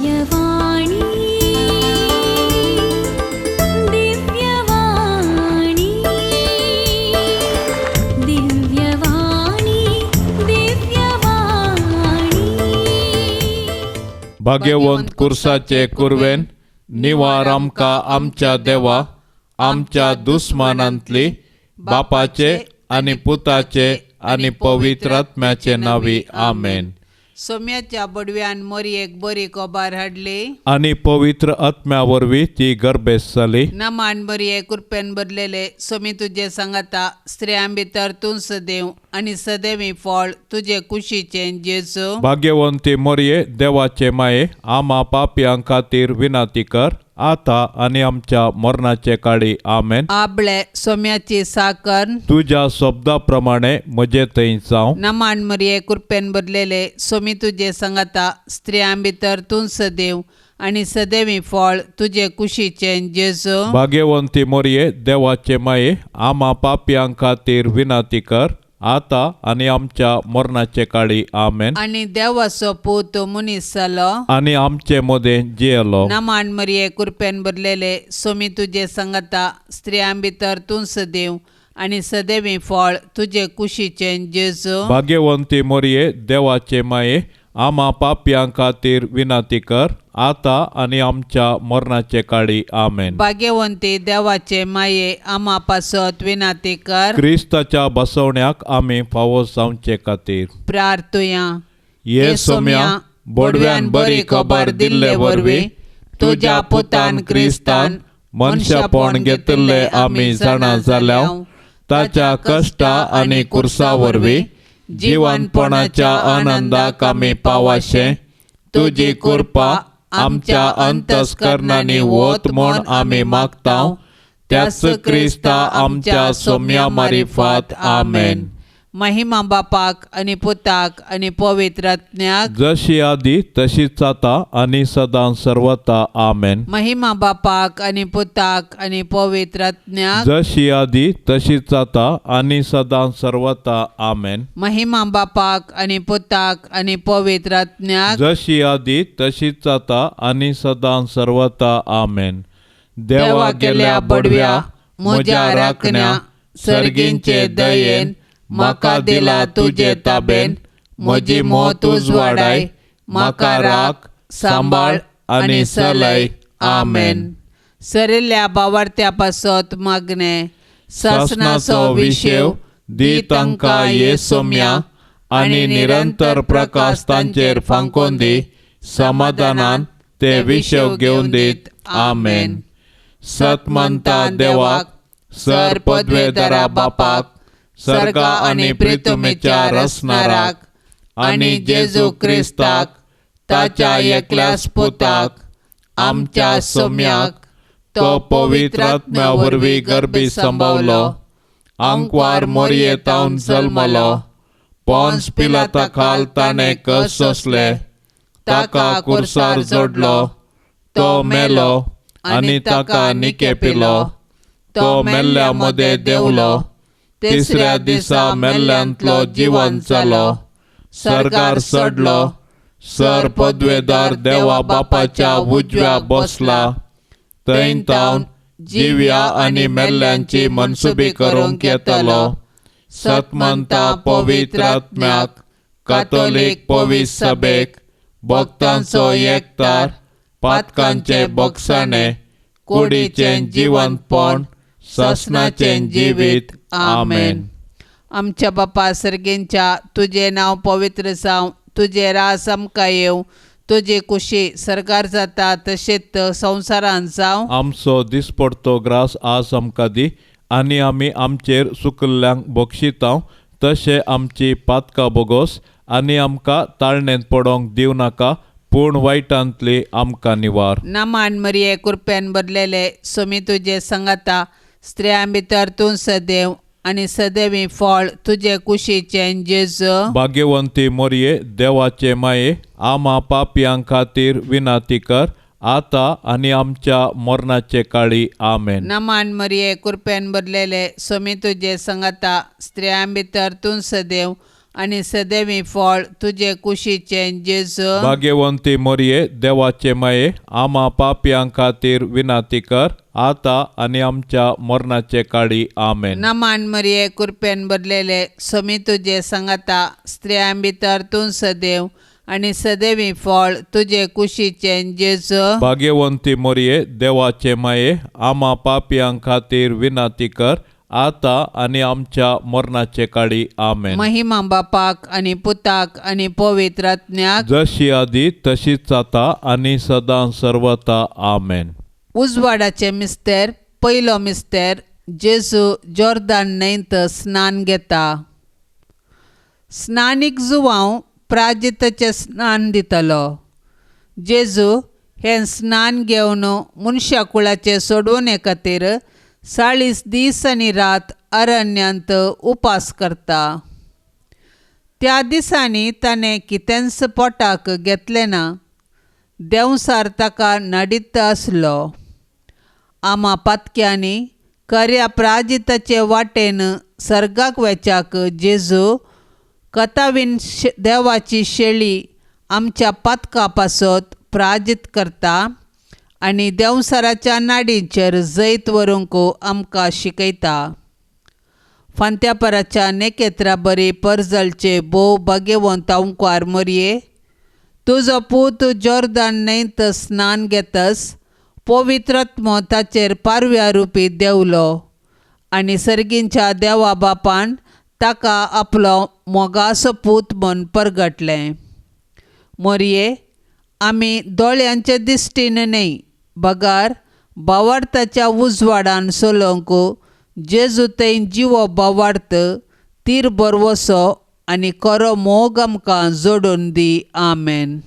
दिव्यवाणी दिव्यवाणी दिव्यवाणी दिव्यवाणी भाग्यवंत कुर्साचे कुरवेन निवार आमका आमच्या देवा आमच्या दुस्मानांतली बापाचे आणि पुताचे आणि पवित्र आत्म्याचे नावी आमेन. सोम्याच्या बडव्यान मोरयेक बरी कोबार हाडली आणि पवित्र आत्म्यावरवी ती गर्भेस जाली. नमान बरये कृपेन बदलेले सोमी तुझे सांगता स्त्रियां भितर तूं सदैव आणि सदैवी फळ तुझे कुशीचे जेजू. भाग्यवंती मोरये देवाचे माये आम्हा पापयां खातीर विनाती कर आता आणि आमच्या मरणाचे काळी आमेन. आबळे सोम्याची साकर तुझ्या शब्दाप्रमाणे मजे थंय जावं. नमान मरिये कृपेन बदलेले सोमी तुझे सांगता स्त्रियां भितर तूं सदैव आणि सदैवी फळ तुझे कुशीचे जेजू. भाग्यवंती मोरये देवाचे माये आम्हा पापयां खातीर विनाती कर आता आणि आमच्या मरणाचे काळी आमेन. आणि देवाचो पूत मुनीस जालो आणि आमचे मोदे जियलो. नमान मरिये कृपेन बदलेले सोमी तुझे सांगता स्त्रियां भितर तूं सदैव आणि सदैवी फळ तुझे कुशीचे जेजू. भाग्यवंती मोरये देवाचे माये आम्हा पापयां खातीर विनाती कर आता आणि आमच्या मरणाचे काळी आमेन. भाग्यवंती देवाचे माये आम्हा पासत विनाती कर. क्रिस्ताच्या बसवण्याक आम्ही फावो जावचे खातीर प्रार्थुया. ये सोम्या बडव्यान बरी खबर दिल्ले वरवी तुझ्या पुतान क्रिस्तान मनशापण घेतले आम्ही जाणा जाल्याव ताच्या कष्टा आणि कुर्सा वरवी जीवनपणाच्या आनंदाक आम्ही पावाशे तुझी कृपा आमच्या अंतस्करणांनी वत म्हूण आम्ही मागताव त्याच क्रिस्ता आमच्या सोम्या मारिफात आमेन. महिमा बापाक आणि पुताक आणि पवित्र आत्म्याक जशी आदी तशीच आता आणि सदां सर्वता आमेन. महिमा बापाक आणि पुताक आणि पवित्र आत्म्याक जशी आदी तशीच आता आणि सदां सर्वता आमेन. महिमा बापाक आणि पुताक आणि पवित्र आत्म्याक जशी आदी तशीच आता आणि सदां सर्वता आमेन. देवा गेल्या बडव्या म्हज्या राखण्या सर्गींचे दयेन म्हाका दिला तुझे ताबेन म्हजी मोत उजवाडाय म्हाका राख सांबाळ आणि सलय आमेन. सरिल्ल्या बावार्थ्या पासत मागणे सासनाचो विशेव दी तांकां ये सोम्या आणि निरंतर प्रकाश तांचेर फांकोन दी समाधानान ते विशेव घेवन दीत आमेन. सतमंता देवाक सर पदवेदारा बापाक सर्गा आणि प्रितुमेच्या रसनाराक आणि जेजू क्रिस्ताक ताच्या एकल्याच पुताक आमच्या सोम्याक तो पवित्र आत्म्या वरवीं गर्भी संभवलो अंकवार मोरयेतावन जल्मलो पोन्स पिलाता खाल ताणें कस सोंसले ताका कुर्सार जोडलो तो मेलो आणि ताका निके पिलो तो मेल्ल्या मदें देवलो तिसऱ्या दिसा मेल्ल्यांतलो जिवंत जालो सर्गार चडलो सर पदवेदार देवा बापाच्या उजव्या बसला थंय तावन जिव्या आणि मेल्ल्यांची मनसुबी करूंक येतलो. सतमंता पवित्र आत्म्याक कातोलीक पवित्र सभेक भक्तांचो एकतार पातकांचे बगसाणे कुडीचें जिवंतपण ससनाचें जिवीत आमेन. आमच्या बापा सर्गेंच्या तुझे नाव पवित्र जावं तुझे रास आमकां येवं तुझी कुशी सरकार जाता तशेंच संवसारांत जावं. आमचो दिसपडतो ग्रास आज आमकां दी आणि आमी आमचेर सुकल्ल्यांक बक्षितांव तशें आमची पातकां बोगोस आणि आमकां ताळणेंत पडोंक दिव नाका पूण वायटांतली आमकां निवार. नमान मरिये कृपेन बदलेले सोमी तुझे सांगता स्त्रियां भितर तूं सदैव आणि सदैवी फळ तुझे कुशीचे जेजू. भाग्यवंती मोरये देवाचे माये आम्हा पापयां खातीर विनाती कर आता आणि आमच्या मरणाचे काळी आमेन. नमान मरिये कृपेन बदलेले सोमी तुझे सांगता स्त्रियां भितर तूं सदैव आनी सदैवी फळ तुजे कुशीचें जेजू भाग्यवंती मोरये देवाचे माये आम्हा पापयां खातीर विनाती कर आता आनी आमच्या मरणाचे काळी आमेन. नमान मरिये कृपेन भरलेले सोमी तुजे सांगाता स्त्रियां भितर तूं सदैव आनी सदैवी फळ तुजे कुशीचें जेजू भाग्यवंती मोरये देवाचे माये आम्हा पापयां खातीर विनाती कर आता आनी आमच्या मरणाचे काळी आमेन. महिमा बापाक आनी पुताक आनी पवित्र आत्म्याक जशी आदी तशीच आता आनी सदां सर्वता आमेन. उजवाडाचे मिस्तेर पयलो मिस्तेर जेजू जॉर्दान न्हंयत स्नान घेता. स्नानीक जुवांव प्राजिताचें स्नान दितलो. जेजू हें स्नान घेवन मनशा कुळाचे सोडवणे खातीर 40 दीस आनी रात अरण्यांत उपास करता. त्या दिसांनी ताणें कितेंच पोटाक घेतलें ना. देंवसार ताका नडित आसलो. आमा पातक्यांनी खऱ्या प्राजिताचे वाटेन सर्गाक वेचाक जेजू कतावीन देवाची शेळी आमच्या पातका पासत प्राजीत करता आनी देंवसाराच्या नाडींचेर जैत व्हरूंक आमकां शिकयता. फांत्यापराच्या नेकेत्रा बरी परजलचे भोव भाग्यवंत ओंकार मोरये तुजो पूत जॉर्दान न्हंयत स्नान घेतस पवित्रात्मो ताचेर पारव्या रुपी देवलो आनी सर्गींच्या देवा बापान ताका आपलो मोगासो पूत म्हूण परगटलें. मोरये आमी दोळ्यांचे दिश्टीन न्हय बगार भावार्थाच्या उजवाडान सोलोंक जेजू थंय जिवो भावार्थ तीर बरवसो आनी खरो मोग आमकां जोडून दी. आमेन.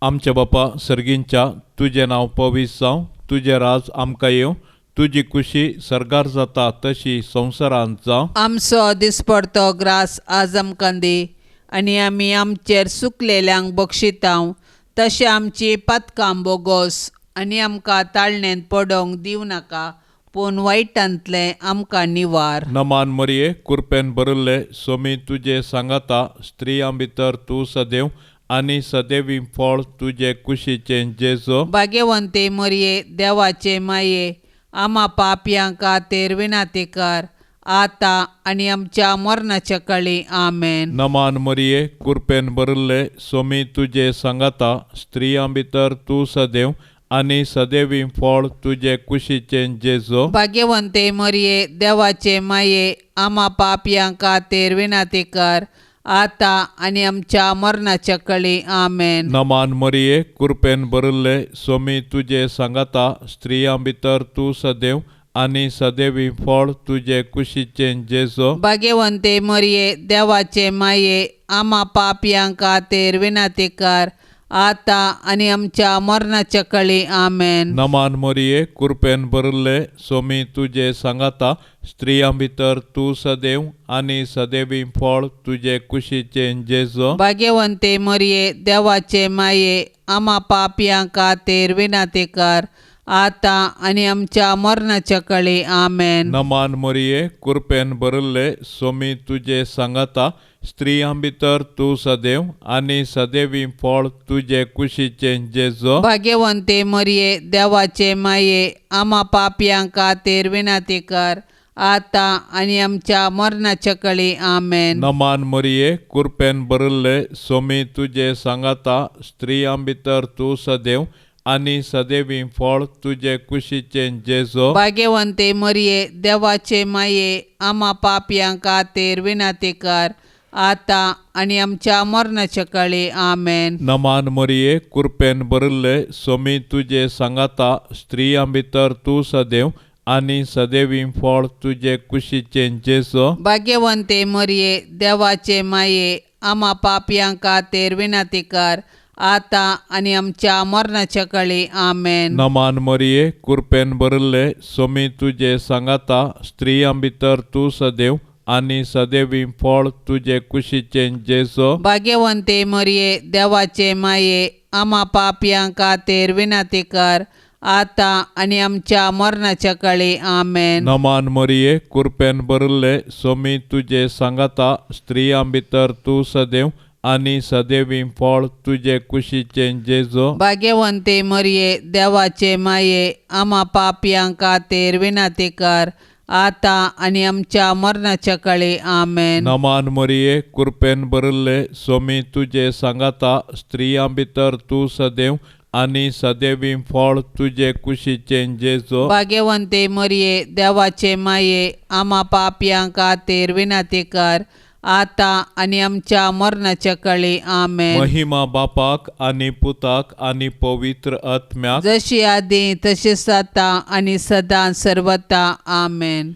आमच्या बापा सर्गींच्या तुजें नांव पवित्र जावं तुजें राज आमकां येवं तुजी कुशी सर्गार जाता तशी संवसारांत जावं. आमचो दिसपडतो ग्रास आज आमकां दी आनी आमी आमचेर सुकलेल्यांक बक्षितांव तशें आमची पातकां बोगोस आनी आमकां ताळणेंत पडोवंक दिवं नाका पूण वायटांतलें आमकां निवार. नमान मोरये कृपेन भरिल्ले सोमी तुजे सांगाता स्त्रियां भितर तूं सदैव आनी सदैवी फळ तुजे कुशीचें जेजू भाग्यवंते मोरये देवाचे माये आमा पापयां खातीर विनाती कर आता आनी आमच्या मरणाच्या काळी आमेन. नमान मोरये कृपेन भरिल्ले सोमी तुजे सांगाता स्त्रियां भितर तूं सदैव आनी सदैवी फळ तुजे कुशीचें जेजू भाग्यवंते मोरये देवाचे माये आमा पापयां खातीर विनाती कर आता आनी आमच्या मरणाच्या काळी आमेन. नमान मोरये कृपेन भरिल्ले सोमी तुजे सांगाता स्त्रियां भितर तूं सदैव आनी सदैवी फळ तुजे कुशीचें जेजू भाग्यवंते मोरये देवाचे माये आमा पापयां खातीर विनाती कर आता आनी आमच्या मरणाच्या काळी आमेन. नमान मोरये कृपेन भरिल्ले सोमी तुजे सांगाता स्त्रियां भितर तूं सदैव आनी सदैवी फळ तुजे कुशीचें जेजू भाग्यवंते मोरये देवाचे माये आमा पापयां खातीर विनाती कर आता आनी आमच्या मरणाच्या काळी आमेन. नमान मोरये कृपेन भरिल्ले सोमी तुजे सांगाता स्त्रियां भितर तूं सदैव आनी सदैवी फळ तुजे कुशीचें जेजू भाग्यवंते मोरये देवाचे माये आमा पापयां खातीर विनाती कर आता आनी आमच्या मरणाच्या काळी आमेन. नमान मोरये कृपेन भरिल्ले सोमी तुजे सांगाता स्त्रियां भितर तूं सदैव आनी सदैवी फळ तुजे कुशीचें जेजू भाग्यवंते मोरये देवाचे माये आमा पापयां खातीर विनाती कर आता आनी आमच्या मरणाच्या काळी आमेन. नमान मोरये कृपेन भरिल्ले सोमी तुजे सांगाता स्त्रियां भितर तूं सदैव आनी सदैवी फळ तुजे कुशीचें जेजू भाग्यवंते मोरये देवाचे माये आमा पापयां खातीर विनाती कर आता आनी आमच्या मरणाच्या काळी आमेन. नमान मोरये कृपेन भरिल्ले सोमी तुजे सांगाता स्त्रियां भितर तूं सदैव आनी सदैवी फळ तुजे कुशीचें जेजू भाग्यवंते मोरये देवाचे माये आमा पापयां खातीर विनाती कर आता आणि आमच्या मरणाच्या काळी आमेन. नमान मरिये कृपेन भरले सोमी तुझे सांगाता स्त्रियां भितर तू सदैव आणि सदैवी फळ तुझे कुशीचे जेजो. भाग्यवंते मरिये देवाचे माये आम्हा पापयांक खातीर विनंती कर आता आणि आमच्या मरणाच्या काळी आमेन. नमान मरिये कृपेन भरले सोमी तुझे सांगाता स्त्रियां भितर तू सदैव आणि सदैवी फळ तुझे कुशीचे जेजो. भाग्यवंते मरिये देवाचे माये आम्हा पापयांक खातीर विनंती कर आता आणि आमच्या मरणाच्या काळी आमेन. महिमा बापाक आणि पुताक आणि पवित्र आत्म्याक जशी आधी तशीच आता आणि सदां सर्वता आमेन.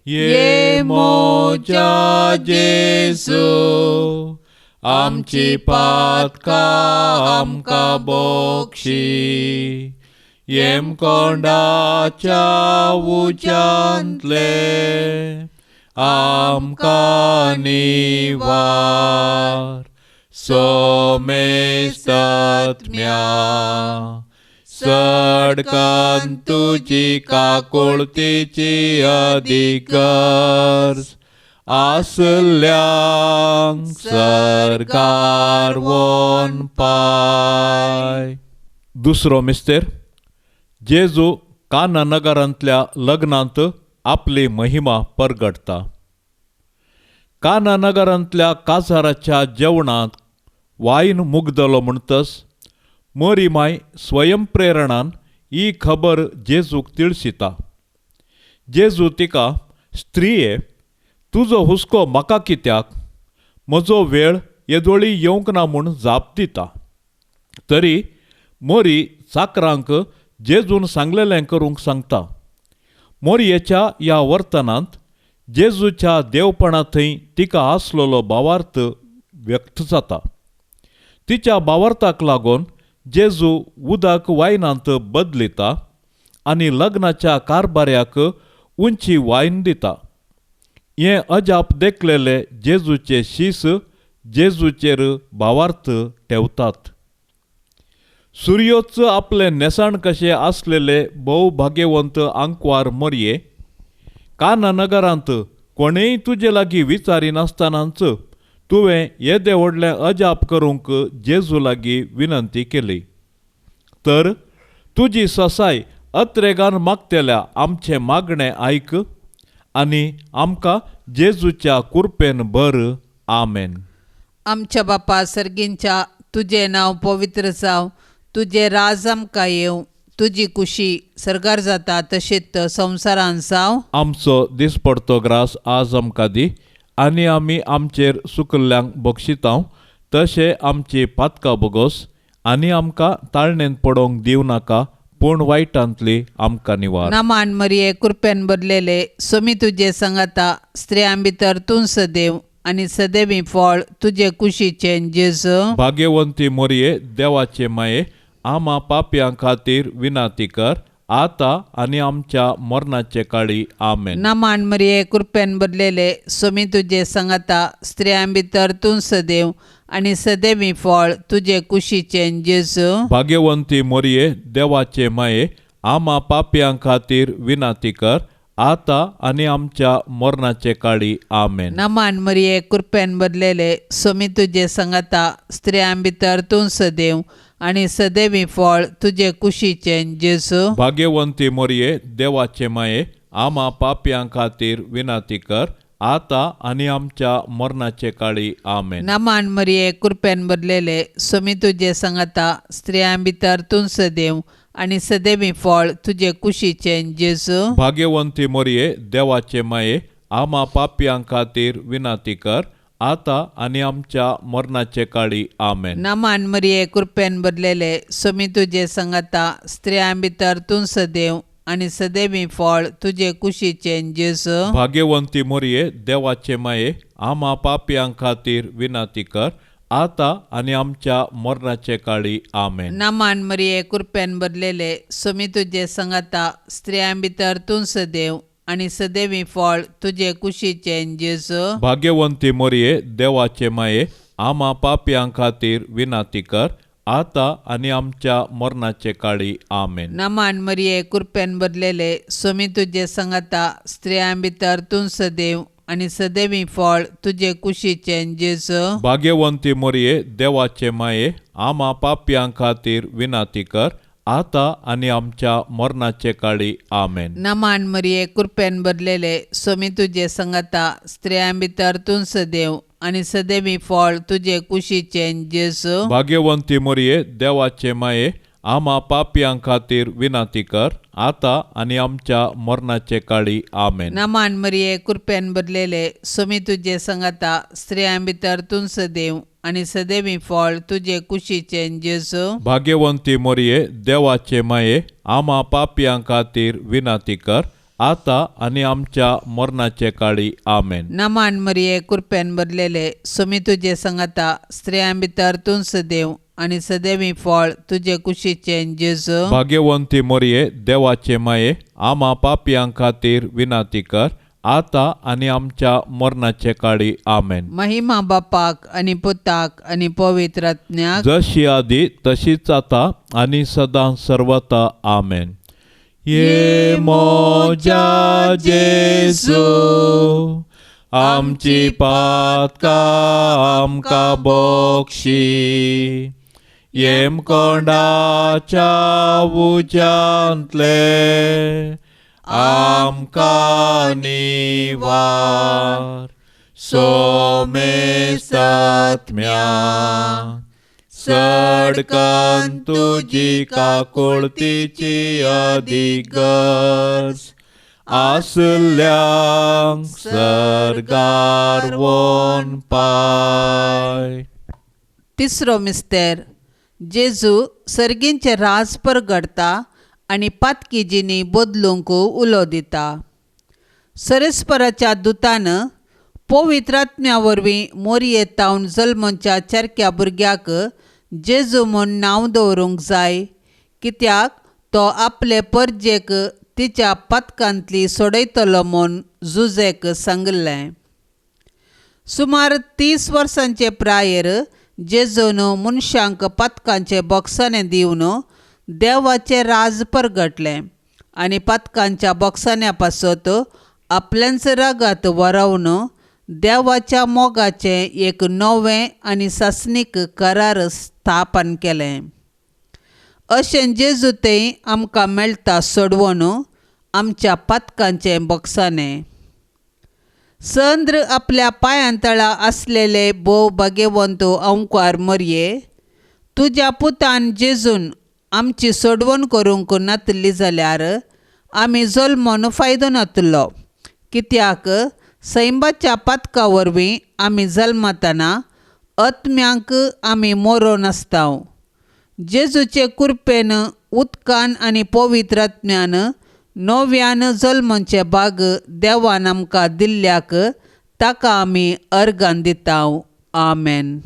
ये मोजा जेजू आमची पातका आमका बोक्षी येम कोंडाच्या उजांतले आमका निवार सोमेस्तत्म्या सडकन तुझी काकुळतीची अधिकार आसल्यांक सरकार वोन पाय. दुसरो मिस्तेर जेजू काना नगरांतल्या लग्नांत आपली महिमा परगटता. काना नगरांतल्या काजाराच्या जेवणात वायन मुगदलो म्हणटस मरी माय स्वयंप्रेरणान ही खबर जेजूक तिळशिता. जेजू तिका स्त्रिये तुजो हुस्को म्हाका कित्याक, म्हजो वेळ येदोळी येवंक ना म्हूण जाप दिता. तरी मरी चाकरांक जेजून सांगलेलें करूंक सांगता. मोरयेच्या ह्या वर्तनांत जेजूच्या देवपणा थंय तिका आसलोलो भावार्थ व्यक्त जाता. तिच्या भावार्थाक लागून जेजू उदक वायनांत बदलिता आनी लग्नाच्या कारभाऱ्याक उंची वायन दिता. हें अजाप देखलेले जेजूचे शीस जेजूचेर भावार्थ ठेवतात. सूर्योच आपले नेसाण कशे आसलेले भोव भाग्यवंत आंकवार मरये, काना नगरांत कोणेय तुजे लागीं विचारिनासतनाच तुवें येदे व्हडलें अजाप करूंक जेजू लागीं विनंती केली. तर तुजी ससाय अत्रेगान मागतेल्या आमचें मागणें आयक आनी आमकां जेजूच्या कृपेन भर. आमेन. आमच्या बापा सर्गींच्या तुझे नांव पवित्र जावं, तुझे राज आमकां येवं, तुजी कुशी सरकार जाता तशीच संवसारांत जावं. आमचो दिसपडतो ग्रास आज आमकां दी आनी आमी आमचेर सुकल्ल्यांक बक्षितांव तशें आमची पातकां बोगोस आनी आमकां ताळणेन पडोवंक दिवं नाका पूण वायटांतली आमकां निवार. नमान मरिये कृपेन भरलेले सोमी तुजे सांगाता स्त्रियां भितर तूं सदैव आनी सदैवी फळ तुजे कुशीचे जेजू. भाग्यवंती मोरये देवाचे माये आम्हा पापयां खातीर विनाती कर आता आनी आमच्या मरणाचे काळी. आमेन. नमान मरिये कृपेन भरलेले सोमी तुजे सांगाता स्त्रियां भितर तूं सदैव आनी सदैवी फळ तुजे कुशीचे जेजू. भाग्यवंती मोरये देवाचे माये आम्हा पापयां खातीर विनाती कर आता आनी आमच्या मरणाचे काळी. आमेन. नमान मरिये कृपेन भरलेले सोमी तुजे सांगाता स्त्रियां भितर तूं सदैव आनी सदैवी फळ तुजे कुशीचे जेजू. भाग्यवंती मोरये देवाचे माये आम्हा पापयां खातीर विनाती कर आता आनी आमच्या मरणाचे काळी. आमेन. नमान मरिये कृपेन भरलेले सोमी तुजे सांगाता स्त्रियां भितर तूं सदैव आनी सदैवी फळ तुजे कुशीचे जेजू. भाग्यवंती मोरये देवाचे माये आम्हा पापयां खातीर विनाती कर आता आनी आमच्या मरणाचे काळी. आमेन. नमान मरिये कृपेन भरलेले सोमी तुजे सांगाता स्त्रियां भितर तूं सदैव आनी सदैवी फळ तुजे कुशीचे जेजू. भाग्यवंती मोरये देवाचे माये आम्हा पापयां खातीर विनाती कर आता आनी आमच्या मरणाचे काळी. आमेन. नमान मरिये कृपेन भरलेले सोमी तुजे सांगाता स्त्रियां भितर तूं सदैव आनी सदैवी फळ तुजे कुशीचे जेजू. भाग्यवंती मोरये देवाचे माये आम्हा पापयां खातीर विनाती कर आता आणि आमच्या मरणाचे काळी आमेन. नमान मरिये कृपेन भरलेले स्वामी तुझे संगता स्त्रियां भितर तूं सदैव आणि सदैवी फळ तुझे कुशीचे जेजू. भाग्यवंती मोरये देवाचे माये आम्हा पापयां खातीर विनाती कर आता आणि आमच्या मरणाचे काळी आमेन. नमान मरिये कृपेन भरलेले स्वामी तुझे संगता स्त्रियां भितर तूं सदैव आणि सदैवी फळ तुझे कुशीचे जेजू. भाग्यवंती मोरये देवाचे माये आम्हा पापयां खातीर विनाती कर आता आणि आमच्या मरणाचे काळी आमेन. नमान मरिये कृपेन भरलेले स्वामी तुझे संगता स्त्रियां भितर तूं सदैव आणि सदैवी फळ तुझे कुशीचे जेजू. भाग्यवंती मोरये देवाचे माये आम्हा पापयां खातीर विनाती कर आता आणि आमच्या मरणाचे काळी आमेन. नमान मरिये कृपेन भरलेले स्वामी तुझे संगता स्त्रियां भितर तूं सदैव आणि सदैवी फळ तुझे कुशीचे जेजू. भाग्यवंती मोरये देवाचे माये आम्हा पापयां खातीर विनाती कर आता आणि आमच्या मरणाचे काळी आमेन. महिमा बापाक आणि पुताक आणि पवित्र आत्म्याक जशी आधी तशीच आता आणि सदां सर्वता आमेन. ये मोजा जेजू आमची पातका आमका बोक्षी येम कोंडाच्या उजांतले आमका निवार सोमे सात्म्या सडकन तुजी काकुळतीची अधिगर्ज आसल्यांक सरगार वोन पाय. तिसरो मिस्तेर जेजू सर्गींचे राज परगडता आणि पातकी जिनी बदलूंक उलो दिता. सरस्पराच्या दुतान पवित्रात्म्या वरवीं मोरयेतावन जल्मच्या चरक्या भुरग्याक जेजू म्हूण नांव दवरूंक जाय कित्याक तो आपले परजेक तिच्या पातकांतली सोडयतलो म्हूण जुजेक सांगलें. सुमार 30 वर्सांचे प्रायेर जेजून मनशांक पातकांचे बॉक्साने दिवन देवाचे राज परगटलें आनी पातकांच्या बॉक्सान्या पासत आपल्याच रागात वरावन देवाच्या मोगाचे एक नवें आनी सासनीक करार स्थापन केलें. अशें जेजू तें आमकां मेळटा सोडवून आमच्या पातकांचे बॉक्साने. संद्र आपल्या पांयांतळा आसलेले भोव भाग्यवंत ओंकार मरये तुज्या पुतान जेजून आमची सोडवण करूंक नातली जाल्यार आमी जल्मोन फायदो नातलो कित्याक सैमाच्या पातका वरवीं आमी जल्मतना आत्म्यांक आमी मरोन आसताव. जेजूचे कृपेन उदकान आनी पवित्र आत्म्यान नव्यान जल्मचे भाग देवान आमकां दिल्ल्याक ताका आमी अर्गान दिताव. आमेन.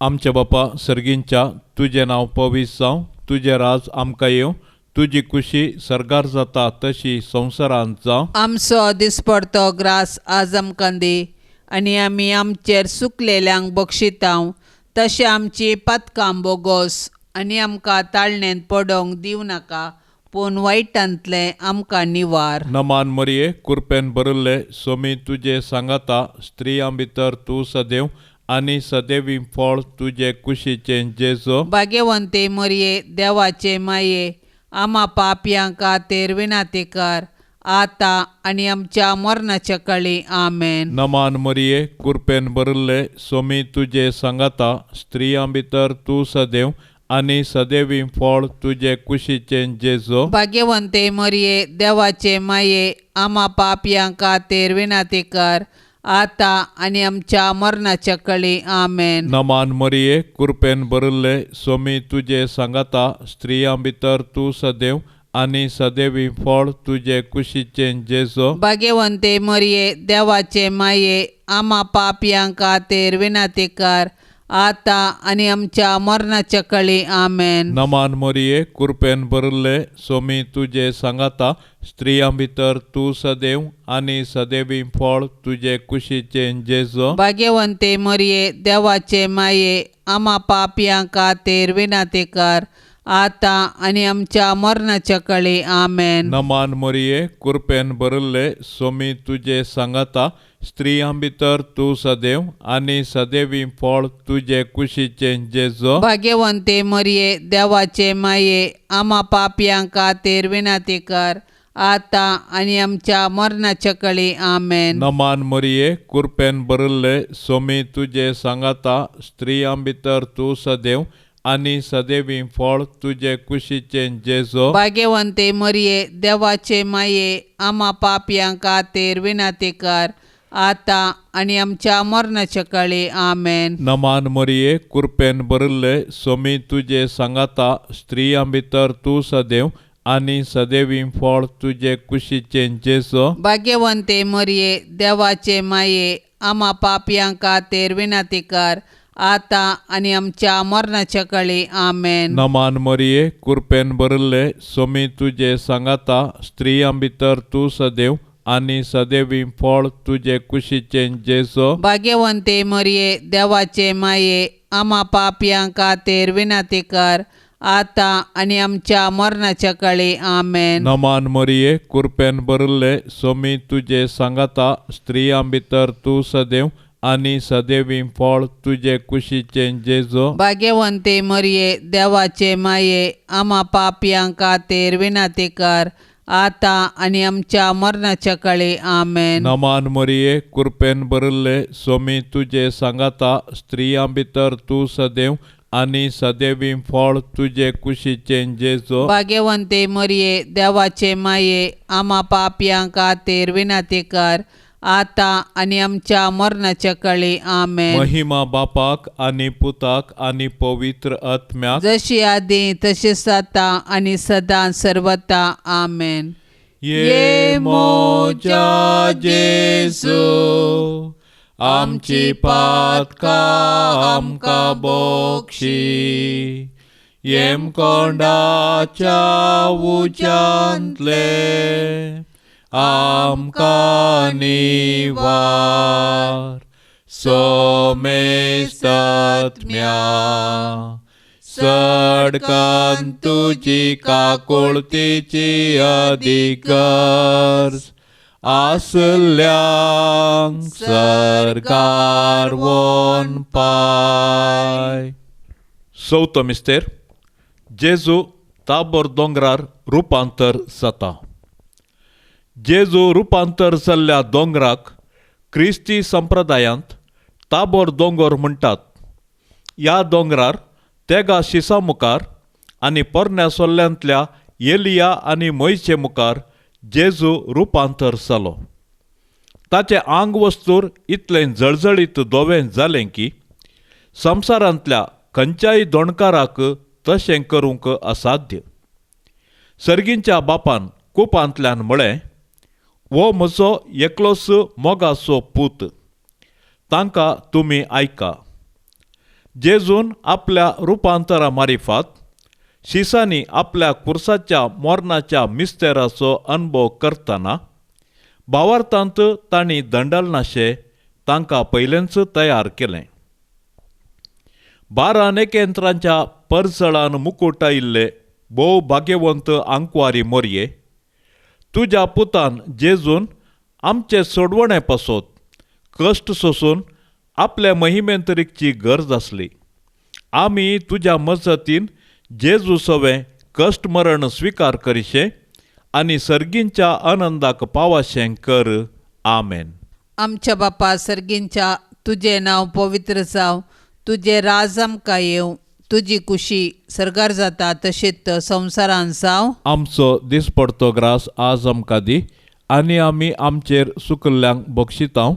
आमच्या बापा सर्गींच्या तुझे नांव पवित्र जावं, तुझे राज आमकां येवं, तुजी खुशी सरगार जाता तशी संवसारांत जावं. आमचो दिसपडतो ग्रास आज आमकां दी आनी आमी आमचेर सुकलेल्यांक बक्षिताव तशें आमची पातकां बोगोस आनी आमकां ताळणेंत पडोवंक दिवं नाका पूण वायटांतले आमकां निवार. नमान मरिये कृपेन भरिल्ले स्वामी तुजे सांगाता स्त्रियां भितर तूं सदैव आनी सदैवी फळ तुजे कुशीचे जेजू. भाग्यवंते मरिये देवाचे माये आम्हा पापयां खातीर विनाती कर आता आनी आमच्या मरणाच्या काळी. आमेन. नमान मरिये कृपेन भरिल्ले स्वामी तुजे सांगाता स्त्रियां भितर तूं सदैव आनी सदैवी फळ तुजे कुशीचे जेजू. भाग्यवंते मरिये देवाचे माये आम्हा पापयां खातीर विनाती कर आता आनी आमच्या मरणाच्या काळी. आमेन. नमान मरिये कृपेन भरिल्ले स्वामी तुजे सांगाता स्त्रियां भितर तूं सदैव आनी सदैवी फळ तुजे कुशीचे जेजू. भाग्यवंते मरिये देवाचे माये आम्हा पापयां खातीर विनाती कर आता आणि आमच्या मरणाच्या काळी आमेन. नमान मोरये कृपेन भरले सोमी तुझे सांगाता स्त्रियां भितर तू सदैव आणि सदैवी फळ तुझे कुशीचे जेजो. भाग्यवंते मरिये देवाचे माये आम्हा पापियांक खातीर विनंती कर आता आणि आमच्या मरणाच्या काळी आमेन. नमान मोरये कृपेन भरले सोमी तुझे सांगाता स्त्रियां भितर तू सदैव आणि सदैवी फळ तुझे कुशीचे जेजो. भाग्यवंते मरिये देवाचे माये आम्हा पापियांक खातीर विनंती कर आता आणि आमच्या मरणाच्या काळी आमेन. नमान मोरये कृपेन भरले सोमी तुझे सांगाता स्त्रियां भितर तू सदैव आणि सदैवी फळ तुझे कुशीचे जेजो. भाग्यवंते मरिये देवाचे माये आम्हा पापियांक खातीर विनंती कर आता आणि आमच्या मरणाच्या काळी आमेन. नमान मोरये कृपेन भरले सोमी तुझे सांगाता स्त्रियां भितर तू सदैव आणि सदैवी फळ तुझे कुशीचे जेजो. भाग्यवंते मरिये देवाचे माये आम्हा पापियांक खातीर विनंती कर आता आणि आमच्या मरणाच्या काळी आमेन. नमान मोरये कृपेन भरले सोमी तुझे सांगाता स्त्रियां भितर तू सदैव आणि सदैवी फळ तुझे कुशीचे जेजो. भाग्यवंते मरिये देवाचे माये आम्हा पापियांक खातीर विनंती कर आता आणि आमच्या मरणाच्या काळी आमेन. नमान मोरये कृपेन भरले सोमी तुझे सांगाता स्त्रियां भितर तू सदैव आणि सदैवी फळ तुझे कुशीचे जेजो. भाग्यवंते मरिये देवाचे माये आम्हा पापियांक खातीर विनंती कर आता आणि आमच्या मरणाच्या काळी आमेन. नमान मोरये कृपेन भरले सोमी तुझे सांगाता स्त्रियां भितर तू सदैव आणि सदैवी फळ तुझे कुशीचे जेजो. भाग्यवंते मरिये देवाचे माये आम्हा पापियांक खातीर विनंती कर आता आणि आमच्या मरणाच्या काळी आमेन. महिमा बापाक आणि पुताक आणि पवित्र आत्म्याक जशी आधी तशीच आता आणि सदा सर्वता आमेन. ये मोजा जेजू आमची पातका आमका बोक्षी येम कोंडाच्या उच्यांतले आमका निवार सोमेस्तात्म्या सडकान तुझी काकुळतीची अधिकार आसल्यांक सरकार वोन पाय. चवथो मिस्तेर जेजू ताबोर दोंगरार रुपांतर जाता. जेजू रुपांतर जाल्ल्या दोंगराक क्रिस्ती संप्रदायांत ताबोर दोंगर म्हणटात. ह्या दोंगरार तेगा शिसा मुखार आनी पोरण्या सोल्ल्यांतल्या एलिया आनी मोयशे मुखार जेजू रुपांतर जालो. ताचें आंग वस्तूर इतलें जळजळीत धोवें जालें की संवसारांतल्या खंयच्याय दोणकाराक तशें करूंक असाध्य. सर्गींच्या बापान कुपांतल्यान म्हळें, वो म्हजो एकलोस मोगाचो पूत, तांकां तुमी आयका. जेजून आपल्या रुपांतरा मारिफात शिसांनी आपल्या कुर्साच्या मोरणाच्या मिस्तेराचो अनुभव करतना भावार्थांत तांणी दंडलनाशे तांकां पयलेंच तयार केलें. 12 नेकेंत्रांच्या परसळान मुकुट आयिल्ले भोव भाग्यवंत आंकवारी मोरये, तुज्या पुतान जेजून आमचे सोडवणे पासोत कश्ट सोसून आपल्या महिमेंतरीकची गरज आसली. आमी तुज्या मजतीन जेजू सवें कश्ट मरण स्विकार करिशे आनी सर्गींच्या आनंदाक पावाशें कर. आमेन. आमच्या बापा सर्गींच्या तुझे नाव पवित्र जाव, तुझे राज आमकां येवं, तुजी कुशी सरकार जाता तशीच संवसारान जावं. आमचो दिसपडतो ग्रास आज आमकां दी आनी आमी आमचेर सुकल्ल्यांक बक्षितांव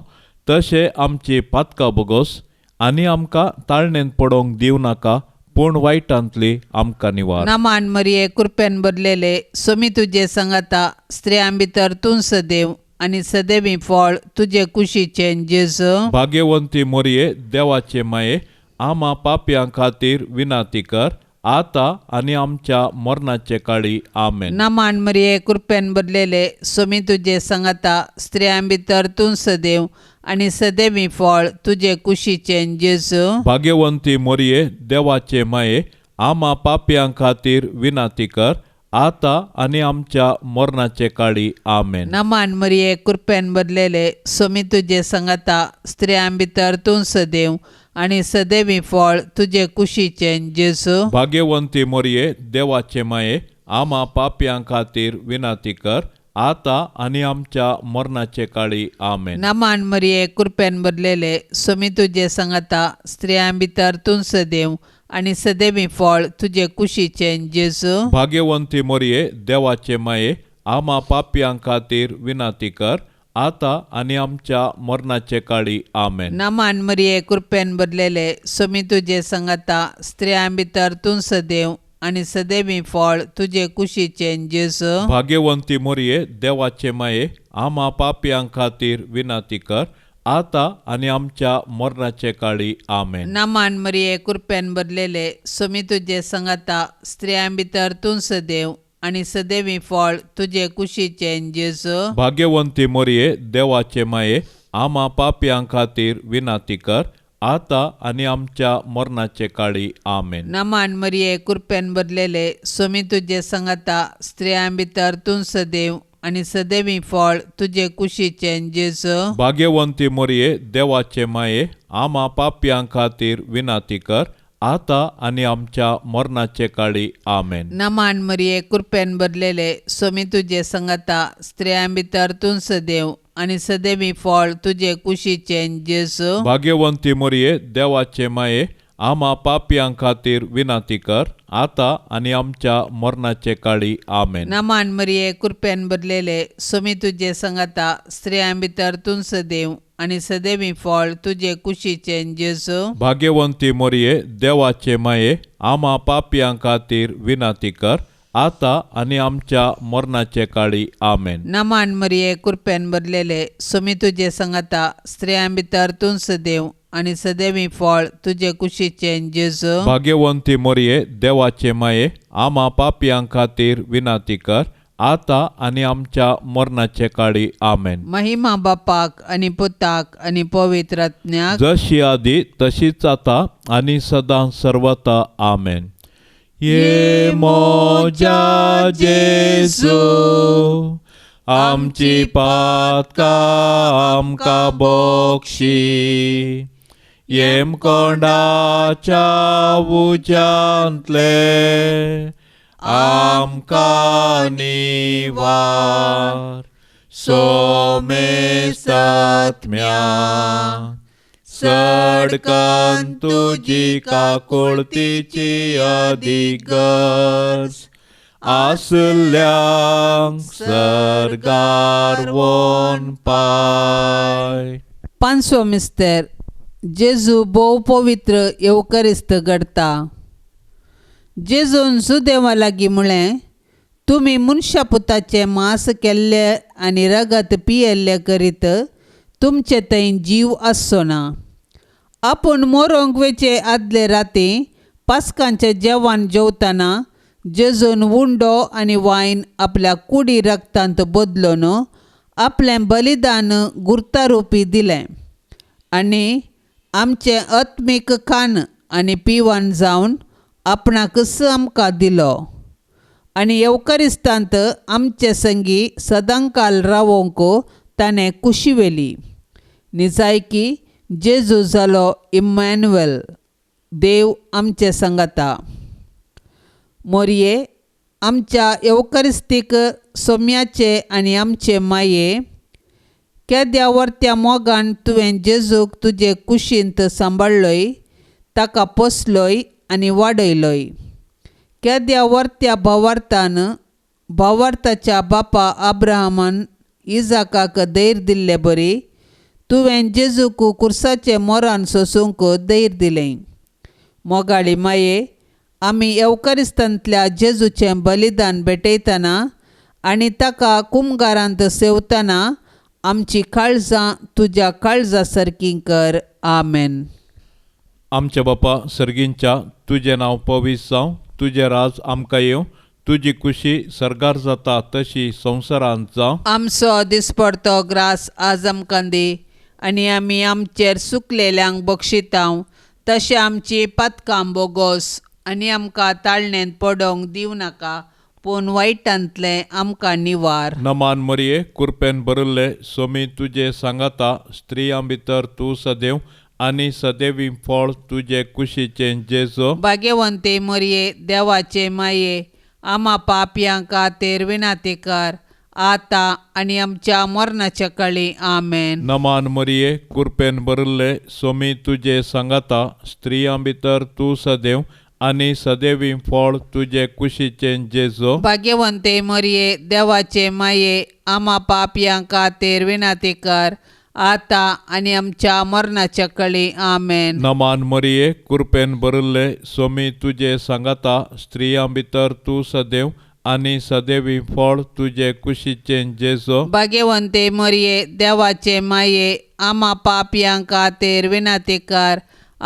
तशें आमची पातकां बोगोस आनी आमकां ताळणेन पडोवंक दिवं नाका, पूण वायटांतली आमकां निवार. नामान मरिये कृपेन भरलेले सोमी तुजे सांगाता स्त्रियां भितर तूं सदैव आनी सदैवी फळ तुजे कुशीचें जेजू. भाग्यवंती मोरये देवाचे माये आम्हा पाप्यां खातीर विनाती कर, आता आनी आमच्या मरणाचे काळी आमेन. नमान मरिये कृपेन भरलेले सोमी तुझे संगता स्त्रियां भितर तूं सदैव आणि सदैवी फळ तुझे कुशीचे जेजू. भाग्यवंती मोरये देवाचे माये, आम्हा पाप्यां खातीर विनाती कर, आता आनी आमच्या मरणाचे काळी आमेन. नमान मरिये कृपेन भरलेले सोमी तुझे संगता स्त्रियां भितर तूं सदैव आणि सदैवी फळ तुझे कुशीचे जेजू. भाग्यवंती मोरये देवाचे माये, आम्हा पाप्यां खातीर विनाती कर, आता आनी आमच्या मरणाचे काळी आमेन. नमान मरिये कृपेन भरलेले सोमी तुझे संगता स्त्रियां भितर तूं सदैव आणि सदैवी फळ तुझे कुशीचे जेजू. भाग्यवंती मोरये देवाचे माये, आम्हा पाप्यां खातीर विनाती कर, आता आनी आमच्या मरणाचे काळी आमेन. नमान मरिये कृपेन भरलेले सोमी तुझे संगता स्त्रियां भितर तूं सदैव आणि सदैवी फळ तुझे कुशीचे जेजू. भाग्यवंती मोरये देवाचे माये, आम्हा पाप्यां खातीर विनाती कर, आता आनी आमच्या मरणाचे काळी आमेन. नमान मरिये कृपेन भरलेले सोमी तुझे संगता स्त्रियां भितर तूं सदैव आणि सदैवी फळ तुझे कुशीचे जेजू. भाग्यवंती मोरये देवाचे माये, आम्हा पाप्यां खातीर विनाती कर, आता आनी आमच्या मरणाचे काळी आमेन. नमान मरिये कृपेन भरलेले सोमी तुझे संगता स्त्रियां भितर तूं सदैव आणि सदैवी फळ तुझे कुशीचे जेजू. भाग्यवंती मोरये देवाचे माये, आम्हा पाप्यां खातीर विनाती कर, आता आनी आमच्या मरणाचे काळी आमेन. नमान मरिये कृपेन भरलेले सोमी तुझे संगता स्त्रियां भितर तूं सदैव आणि सदैवी फळ तुझे कुशीचे जेजू. भाग्यवंती मोरये देवाचे माये, आम्हा पाप्यां खातीर विनाती कर, आता आनी आमच्या मरणाचे काळी आमेन. नमान मरिये कृपेन भरलेले सोमी तुझे संगता स्त्रियां भितर तूं सदैव आणि सदैवी फळ तुझे कुशीचे जेजू. भाग्यवंती मोरये देवाचे माये, आम्हा पाप्यां खातीर विनाती कर, आता आनी आमच्या मरणाचे काळी आमेन. नमान मरिये कृपेन भरलेले सोमी तुझे संगता स्त्रियां भितर तूं सदैव आणि सदैवी फळ तुझे कुशीचे जेजू. भाग्यवंती मोरये देवाचे माये, आम्हा पाप्यां खातीर विनाती कर, आता आनी आमच्या मरणाचे काळी आमेन. महिमा बापाक आणि पुताक आणि पवित्र आत्म्याक, जशी आदी तशीच आता आनी सदां सर्वता आमेन. ये मोजा जेजू, आमची पातकां आमकां बोक्षी, येम कोंडाच्या उज्यांतले आमकां निवार. सोमेस आत्म्या सडकन तुजी काकुळतीची अधिगर्ज, आसल्यांक सर्गार वोन पाय. पांचवो मिस्तेर जेजू भोव पवित्र येवकरिस्त घडता. जेजून सुदेवा लागीं म्हळें, तुमी मनशा पुताचें मांस केल्ले आनी रगत पियेल्ले करीत तुमचे थंय जीव आसचो ना. आपूण मोरोंक वेचे आदले राती पास्कांचें जेवण जेवतना जेजून उंडो आनी वायन आपल्या कुडी रगतांत बदलून आपलें बलिदान गुर्तारुपी दिलें आनी आमचें आत्मीक खाण आनी पिवण जावन आपणाकच आमकां दिलो. आनी येवकरिस्तांत आमचे संगी सदांकाल रावोंक ताणें कुशिवेली. निजायकी जेजू जालो इम्मॅन्युएल, देव आमचे संगता. मोरये, आमच्या येवकरिस्तीक सोम्याचे आनी आमचे माये, केद्या वर्त्या मोगान तुवें जेजूक तुजे कुशींत सांबाळलोय, ताका पोसलोय आनी वाडयलोय. केद्या वर्त्या भावार्थान भावार्थाच्या बापा आब्राहामान इजाकाक धैर्य दिल्ले बरी, तुवें जेजूक कुर्साचे मोरान सोसूंक धैर्य दिलें. मोगाळी माये, आमी येवकरिस्तांतल्या जेजूचें बलिदान भेटयतना आनी ताका कुमगारांत सेवतना आमची काळजां तुज्या काळजा सारकीं कर. आमेन. आमचे बापा सर्गींच्या तुझे नांव पवित्र जावं, तुझे राज आमकां येवं, तुजी खुशी सरगार जाता तशी संवसारांत जावं. आमचो दिसपडतो ग्रास आज आमकां दी, आनी आमी आमचेर चुकलेल्यांक बक्षितांव, तशें आमची पातकां बोगोस आनी आमकां ताळणेंत पडोवंक दिवं नाका, पूण वायटांतले आमकां निवार. नमान मरिये, कृपेन भरिल्ले, सोमी तुजे सांगाता, स्त्रियां भितर तूं सदैव आनी सदैवी फळ तुजे कुशीचें जेजो. भाग्यवंते मरिये, देवाचे माये, आम्हा पापयांक खातीर विनाती कर, आतां आनी आमच्या मरणाच्या कळी. आमेन. नमान मरिये, कृपेन भरिल्ले, सोमी तुजे सांगाता, स्त्रियां भितर तूं सदैव आनी सदैवी फळ तुजे कुशीचें जेजो. भाग्यवंते मरिये, देवाचे माये, आम्हा पापयांक खातीर विनाती कर, आतां आनी आमच्या मरणाच्या कळी. आमेन. नमान मरिये, कृपेन भरिल्ले, सोमी तुजे सांगाता, स्त्रियां भितर तूं सदैव आनी सदैवी फळ तुजे कुशीचें जेजो. भाग्यवंते मरिये, देवाचे माये, आम्हा पापयांक खातीर विनाती कर,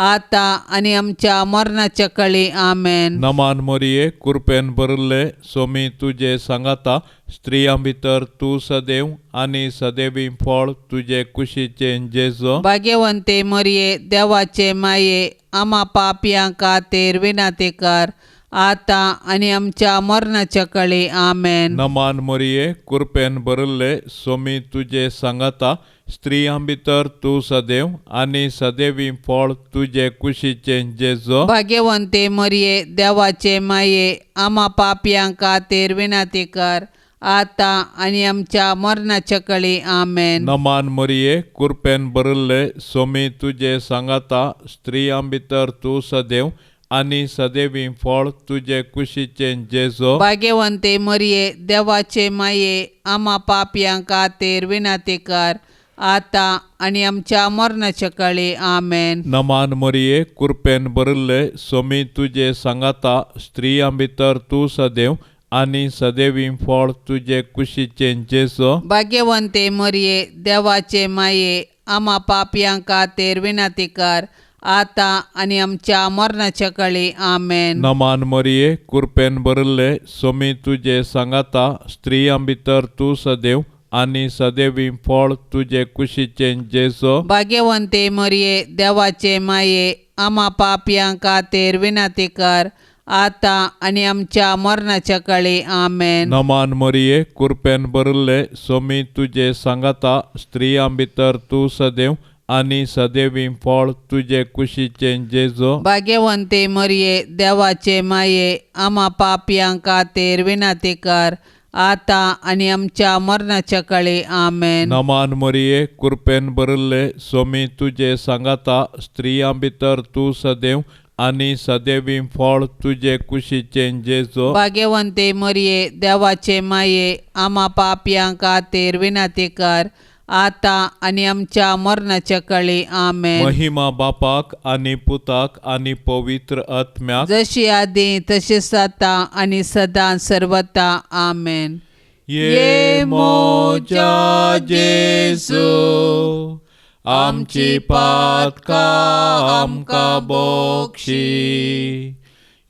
आतां आनी आमच्या मरणाच्या कळी. आमेन. नमान मरिये, कृपेन भरिल्ले, सोमी तुजे सांगाता, स्त्रियां भितर तूं सदैव आनी सदैवी फळ तुजे कुशीचें जेजो. भाग्यवंते मरिये, देवाचे माये, आम्हा पापयांक खातीर विनाती कर, आतां आनी आमच्या मरणाच्या कळी. आमेन. नमान मरिये, कृपेन भरिल्ले, सोमी तुजे सांगाता, स्त्रियां भितर तूं सदैव आनी सदैवी फळ तुजे कुशीचें जेजो. भाग्यवंते मरिये, देवाचे माये, आम्हा पापयांक खातीर विनाती कर, आतां आनी आमच्या मरणाच्या कळी. आमेन. नमान मरिये, कृपेन भरिल्ले, सोमी तुजे सांगाता, स्त्रियां भितर तूं सदैव आनी सदैवी फळ तुजे कुशीचें जेजो. भाग्यवंते मरिये, देवाचे माये, आम्हा पापयांक खातीर विनाती कर, आतां आनी आमच्या मरणाच्या कळी. आमेन. नमान मरिये, कृपेन भरिल्ले, सोमी तुजे सांगाता, स्त्रियां भितर तूं सदैव आनी सदैवी फळ तुजे कुशीचें जेजो. भाग्यवंते मरिये, देवाचे माये, आम्हा पापयांक खातीर विनाती कर, आतां आनी आमच्या मरणाच्या कळी. आमेन. नमान मरिये, कृपेन भरिल्ले, सोमी तुजे सांगाता, स्त्रियां भितर तूं सदैव आनी सदैवी फळ तुजे कुशीचें जेजो. भाग्यवंते मरिये, देवाचे माये, आम्हा पापयांक खातीर विनाती कर, आतां आनी आमच्या मरणाच्या कळी. आमेन. नमान मरिये, कृपेन भरिल्ले, सोमी तुजे सांगाता, स्त्रियां भितर तूं सदैव आनी सदैवी फळ तुजे कुशीचें जेजो. भाग्यवंते मरिये, देवाचे माये, आम्हा पापयांक खातीर विनाती कर, आतां आनी आमच्या मरणाच्या कळी. आमेन. नमान मरिये, कृपेन भरिल्ले, सोमी तुजे सांगाता, स्त्रियां भितर तूं सदैव आनी सदैवी फळ तुजे कुशीचें जेजो. भाग्यवंते मरिये, देवाचे माये, आम्हा पापयांक खातीर विनाती कर, आतां आनी आमच्या मरणाच्या कळी. आमेन. महिमा बापाक आनी पुताक आनी पवित्र आत्म्याक, जशी आदी तशीच आता आनी सदां सर्वता. आमेन. ये मोजा जेजू, आमची पातकां आमकां बोक्षी,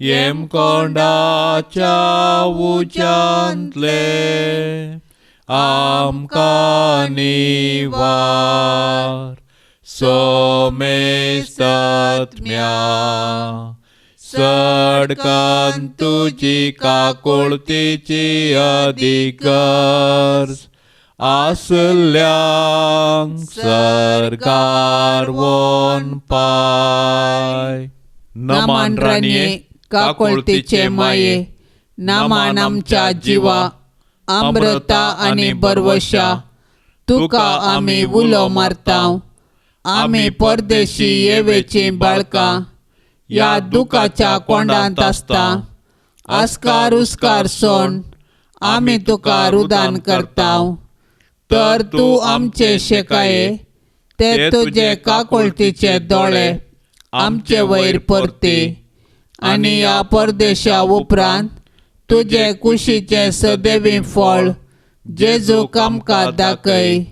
येम कोंडाच्या उज्यांतले आमकां निवार, सोमेस्तात्म्या सडकान तुजी काकुळतीची अधिकार, आसल्यांक सरकार वोन पाय. नमान राणये, काकुळतीचे माये, नामान आमच्या जिवा, अमृता आनी बरवशा, तुका आमी उलो मारतांव. आमी परदेशी येवेची बाळकां, या दुखाच्या कोंडांत आसता, आस्कार उस्कार सोण आमी तुका रुदान करतांव. तर तूं आमचे शेकाये, ते तुजे काकुळतीचे दोळे आमचे वयर परते, आनी ह्या परदेशा उपरांत तुजे कुशीचे सदैवी फळ जेजूक आमकां दाखय.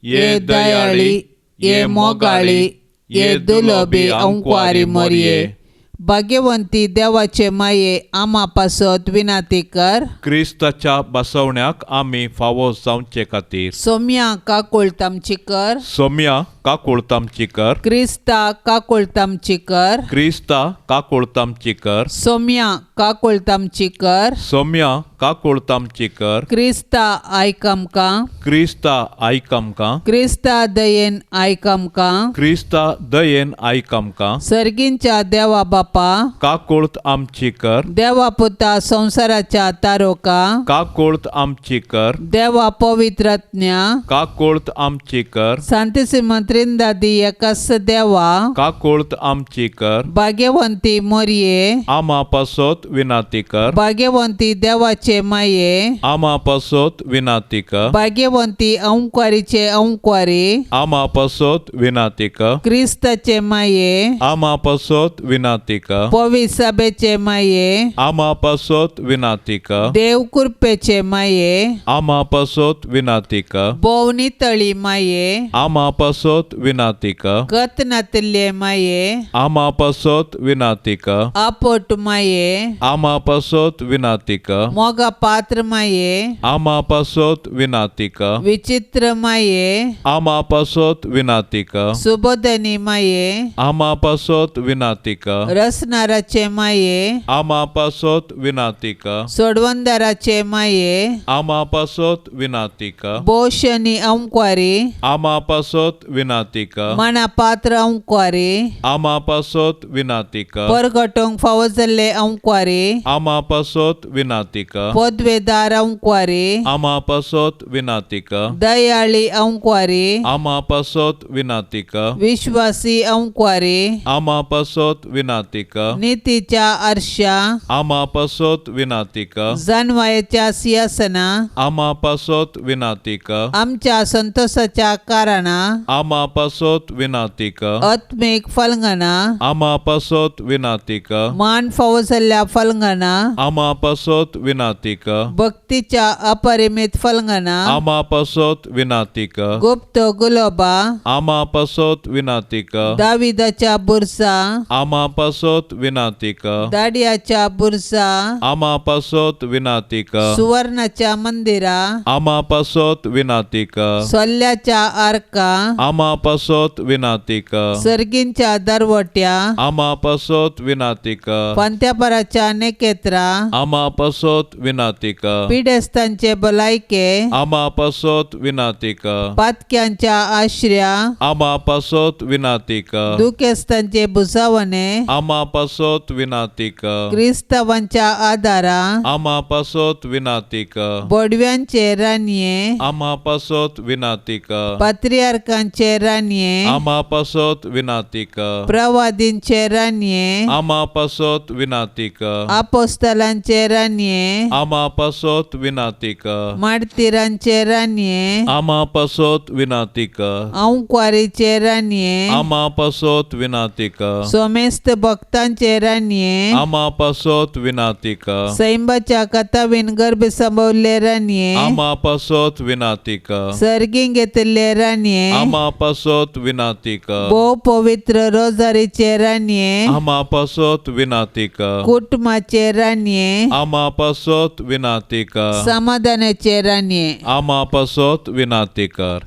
ये दयाळी, ये मोगाळी येदुलो बी अंकुवारी मोरये. भाग्यवंती देवाचे माये आमा पासत विनाती कर. क्रिस्ताच्या बसवण्याक आमी फावो जावचे खातीर सोम्या काकूळ तामची कर. सोम्या काकुळतामची कर. क्रिस्ता काकूळ तामची कर. क्रिस्ता काकुळतामची कर. सोम्या काकूळ तामची कर. सोम्या काकुळतामची कर. क्रिस्ता आयक आमकां. क्रिस्ता आयक आमकां. क्रिस्ता दयेन आयक आमकां. क्रिस्ता दयेन आयक आमकां. सर्गींच्या देवा बापा काकुळत आमची कर. देवा पुता संसाराच्या तारोका काकुळत आमची कर. देवा पवित्रज्ञा काकुळत आमची कर. सांतिसिम त्रिंदादी एकस देवा काकुळत आमची कर. भाग्यवंती मोरये. आमा पासत विनाती कर. भाग्यवंती देवाचे माये. आमा पासत विनाती कर. भाग्यवंती अंकुवारीचे अंकुवारी. आमा पासत विनाती कर. क्रिस्ताचे माये. आमा पासत विनाती कर. पवित्र सभेचे माये. आमा पासत विनाती कर. देव कृपेचे माये. आमा पासत विनाती कर. बोवनी तळी माये. आमा पासत विनाती कर. गत नातले माये. आमा पासत विनाती कर. आपोट माये. आमा पासत विनाती कर. मोगा पात्र माये. आमा पासत विनाती कर. विचित्र माये. आमा पासत विनाती कर. सुबोधनी माये. आमा पासत विनाती कर. रसनाराचे माये. आमा पासत विनाती कर. सोडवंदाराचे माये. आमा पासत विनाती कर. बोशनी अंकुवारी. आमा पासत विनाती कर. मना पात्र अंकुवारी. आमा पासत विनाती कर. परगटोंक फावो जाल्ले अंकुवारी. आमा पासत विनाती कर. पदवेदार अंकुवारी. आमा पासत विनाती कर. दयाळी अंकुवारी. आमा पासत विनाती कर. विश्वासी अंकुवारी. आमा पासत विनाती कर. नीतीच्या आरशा. आमा पासत विनाती कर. जानवायेच्या सिंहासना. आमा पासत विनाती कर. आमच्या संतोषाच्या कारणा. आमा पासत विनाती कर. आत्मिक फलंगना. आमा पासत विनाती कर. मान फावो जाल्ल्या फलंगना. आमा पासत विनाती कर. भक्तीच्या अपरिमित फलंगना. आमा पासत विनाती कर. गुप्त गुलोबा. आमा पासत विनाती कर. दाविदाच्या बुरसा. आमा पासत विनाती कर. दाडियाच्या बुरसा. आमा पासत विनाती कर. सुवर्णाच्या मंदिरा. आमा पासत विनाती कर. सोल्ल्याच्या आर्का. आमा पासत विनाती कर. सर्गींच्या दरवट्या. आमा पासत विनाती कर. पंत्यापराच्या नेकेत्रा. आमा पासत विनाती कर. पिडेस्तांचे भलायके. आमा पासत विनाती कर. पातक्यांच्या आश्रया. आमा पासत विनाती कर. दुखेस्तांचे बुसावणे. आमा पासत विनाती कर. क्रिस्तावांच्या आदारा. आमा पासत विनाती कर. बोडव्यांचे रानये. आमा पासत विनाती कर. पात्रियार्कांचे रानये. आमा पासत विनाती कर. प्रवादींचे रानये. आमा पासत विनाती कर. आपोस्तलांचे रानये. आमा पासत विनाती कर. माडतीरांचे रानये. आमा पासत विनाती कर. अंकुवारीचे रानये. आमा पासत विनाती कर. सोमेस्त भक्तांचे रानये. आमा पासत विनाती कर. सैंबाच्या कथावीन गर्भ संभवले रानये. आमा पासत विनाती कर. सर्गीं घेतले रानये. आमा पासत विनाती कर. भोव पवित्र रोजारीचे रानये. आमा पासत विनाती कर. कुटुंबाचे रानये. आमा पासत विनाती कर. समाधानाचे रानये. आमा पासत विनाती कर.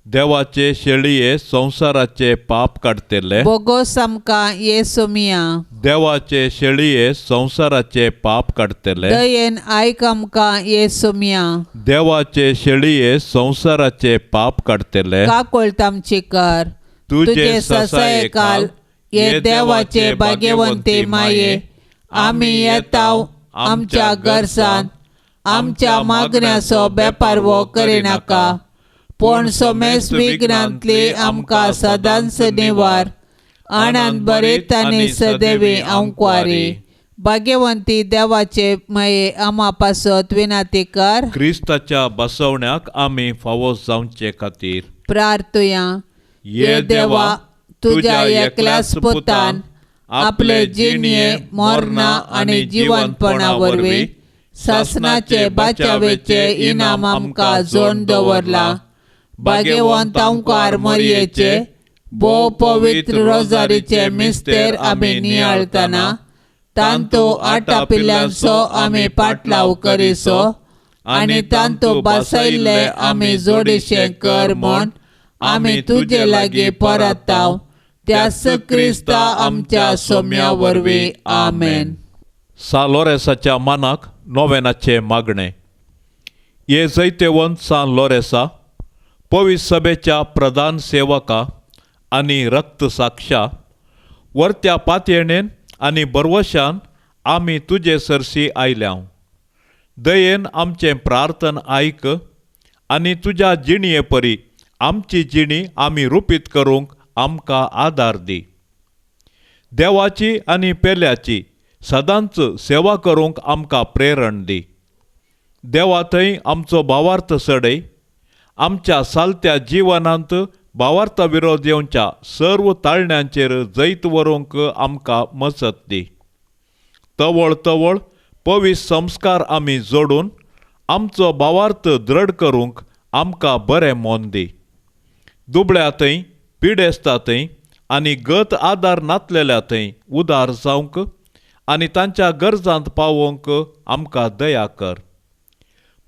देवाचे शेळये संसाराचे पाप काडतेले. बोगोस आमकां येसू मिया. देवाचे शेळये संसाराचे पाप काडतेले. दयेन आयक आमकां येसू मिया. देवाचे शेळये संसाराचे पाप काडतेले. काकोळ तामची कर. तुझे ससाये काल ये देवाचे भाग्यवंती माये. आमी येताव आमच्या गरजान. आमच्या मागण्याचो बेपार वो करिनाका. पण सोमेस विघ्नांतली आमकां सदांच निवार. आनंद बरीत आनी सदैवी अंकुवारी. भाग्यवंती देवाचे माये आमा पासत विनाती कर. क्रिस्ताच्या बसवण्याक आमी फावो जावचे खातीर प्रार्थुया. ये देवा तुझ्या एकल्याच पुतान आपले जिणये मरणा आनी जिवंतपणा वरवीं सासनाचे बाचावेचे इनाम आमकां जोड दवरला. भाग्यवंत अंकुवार मोरयेचे भोव पवित्र रोजारीचे मिस्तेर आमी नियाळतना तांतो आटा पिल्ल्यांचो आमी पाटलाव करिसो आनी तांतो बसयल्ले आमी जोडिशे कर म्हूण आमी तुजे लागीं परताव त्या क्रिस्ता आमच्या सोम्या वरवीं आमेन. सा लोरेसाच्या मानाक नोवेनाचे मागणे. ये जैतेवंत सान लोरेसा पवित्र सभेच्या प्रधान सेवका आनी रक्त साक्षा वर्त्या पातयेणेन आनी बरवशान आमी तुजे सरसी आयल्या. दयेन आमचें प्रार्थन आयक आनी तुज्या जिणये परी आमची जिणी आमी रुपीत करूंक आमकां आदार दी. देवाची आनी पेल्याची सदांच सेवा करूंक आमकां प्रेरण दी. देवा थंय आमचो भावार्थ सडय. आमच्या सालत्या जिवनांत भावार्थ विरोध येवच्या सर्व ताळण्यांचेर जैत व्हरूंक आमकां मजत दी. तवळ तवळ पवित्र संस्कार आमी जोडून आमचो भावार्थ दृढ करूंक आमकां बरें मोन दी. दुबळ्या थंय पिडेस्ता थंय आनी गत आदार नातलेल्या थंय उदार जावंक आनी तांच्या गरजांत पावोवंक आमकां दया कर.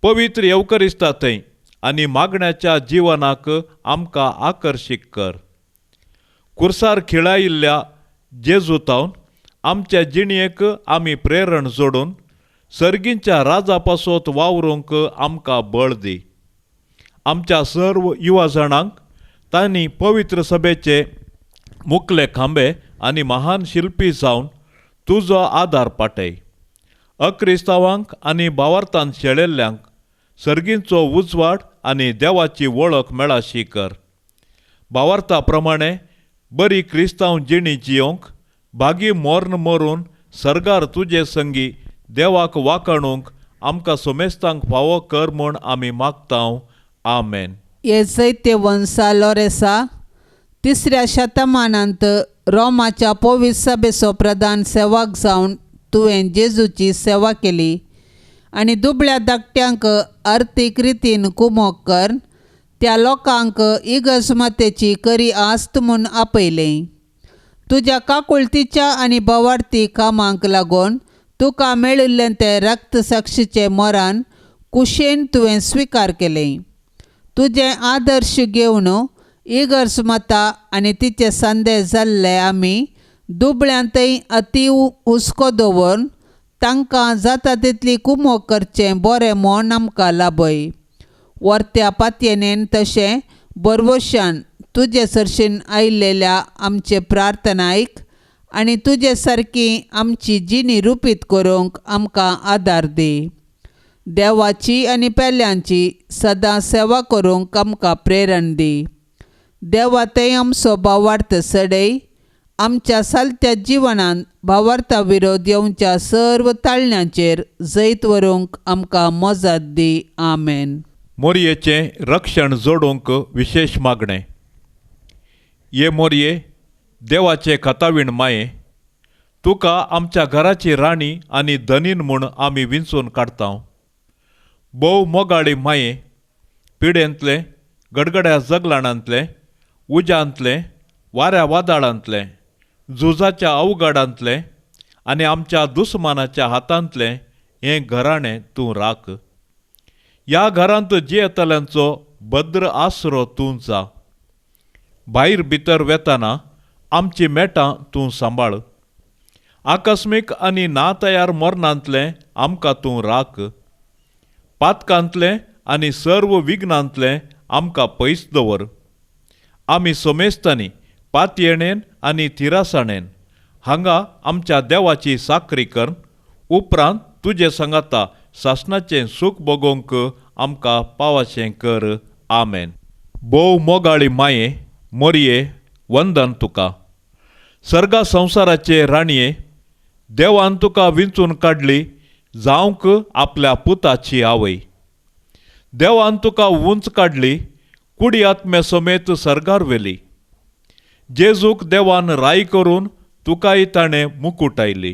पवित्र येवकरिस्ता थंय आनी मागण्याच्या जिवनाक आमकां आकर्शीत कर. कुर्सार खिळायिल्ल्या जेजूतावन आमच्या जिणयेक आमी प्रेरण जोडून सर्गींच्या राजा पासोत वावरूंक आमकां बळ दी. आमच्या सर्व युवा जाणांक तांणी पवित्र सभेचे मुखले खांबे आनी महान शिल्पी जावन तुजो आदार पाटय. अक्रिस्तावांक आनी भावार्थांत शेळिल्ल्यांक सर्गींचो उजवाड आनी देवाची वळख मेळाशी कर. भावार्था प्रमाणे बरी क्रिस्तांव जिणी जियोंक भागी मोर्न मरून सर्गार तुजे संगी देवाक वाकणूंक आमकां सोमेस्तांक फावो कर म्हूण आमी मागतांव. आमेन. ये जैतेवंत लोरेसा 3ऱ्या शतमानांत रोमाच्या पवित्र सभेचो प्रधान सेवक जावन तुवें जेजूची सेवा केली आनी दुबळ्या धाकट्यांक अर्थीक रितीन कुमोग कर त्या लोकांक इगर्जमतेची खरी आस्त म्हूण आपयलें. तुज्या काकुळतीच्या आनी भवार्थी कामांक लागून तुका मेळिल्लें तें रक्त साक्षीचें मरण कुशेन तुवें स्विकार केलें. तुजें आदर्श घेवन इगर्जमता आनी तिचे संदेश जाल्ले आमी दुबळ्यांतय अती हुस्को दवरून तांकां जाता तितली कुमोग करचें बरें म्हूण आमकां लाभय. वर्त्या पातयेनेन तशें बरवशान तुजे सरशीन आयिल्ल्या आमचे प्रार्थना आयक आनी तुजे सारकी आमची जिणी रुपीत करूंक आमकां आदार दी. देवाची आनी पेल्ल्यांची सदां सेवा करूंक आमकां प्रेरण दी. देवा थंय आमचो भावार्थ सडय. आमच्या सालत्या जिवनांत भावार्था विरोध येवच्या सर्व ताळण्यांचेर जैत व्हरूंक आमकां मजत दी. आमेन. मोरयेचें रक्षण जोडूंक विशेश मागणे. ये मोरये देवाचे खतावीण माये, तुका आमच्या घराची राणी आनी धनीन म्हूण आमी विंचून काडटांव. भोव मोगाळी माये, पिडेंतले गडगड्या जगलाणांतले उज्यांतले वाऱ्या वादळांतले झुजाच्या अवघडांतले आनी आमच्या दुस्मानाच्या हातांतले हें घराणें तूं राख. ह्या घरांत जियेतल्यांचो भद्र आसरो तूं जा. भायर भितर वेताना आमची मेटां तूं सांबाळ. आकस्मीक आनी ना तयार मरणांतले आमकां तूं राख. पातकांतले आनी सर्व विघ्नांतले आमकां पयस दवर. आमी सोमेस्तांनी पातयेणेन आनी थिरासाणेन हांगा आमच्या देवाची साखरी कर. उपरांत तुजे सांगाता सासणाचें सूख भोगोवंक आमकां पावाचें कर. आमेन. भोव मोगाळी माये, मोरये, वंदन तुका. सर्गा संवसाराचे राणये, देवान तुका विंचून काडली जावंक आपल्या पुताची आवय. देवान तुका उंच काडली, कुडी आत्मे समेत सर्गार व्हेली. जेजूक देवान राय करून तुकाय ताणें मुकूट आयली.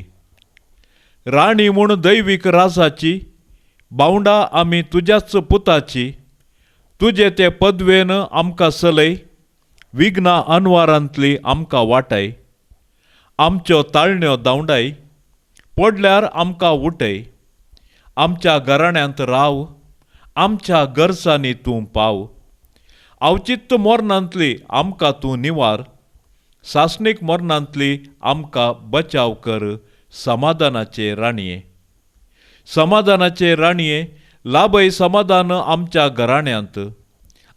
राणी म्हूण दैवीक राजाची बावंडा आमी तुज्याच पुताची. तुजे ते पदवेन आमकां सलय विघ्नां अनवारांतली आमकां वाटाय, आमच्यो ताळण्यो दावंडाय, पडल्यार आमकां उठय, आमच्या घराण्यांत राव, आमच्या गरजांनी तूं पाव, अवचित्त मोर्नांतली आमकां तूं निवार, सासणीक मोर्नांतली आमकां बचाव कर, समाधानाचे राणये. समाधानाचे राणये, लाभय समाधान आमच्या घराण्यांत,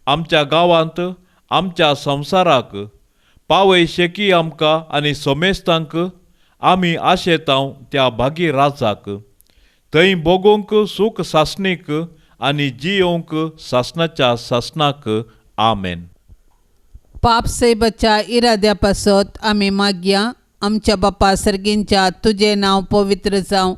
आमच्या गांवांत, आमच्या संवसाराक, पावय शेकी आमकां आनी सोमेस्तांक, आमी आशेतांव त्या भागी राजाक. थंय बोगोंक सूख सासणीक आनी जियोंक सासणाच्या सासणाक. आमेन. पाप से बचा इराद्या पासत आमी मागया. आमच्या बापा सर्गींच्या तुझे नांव पवित्र जावं,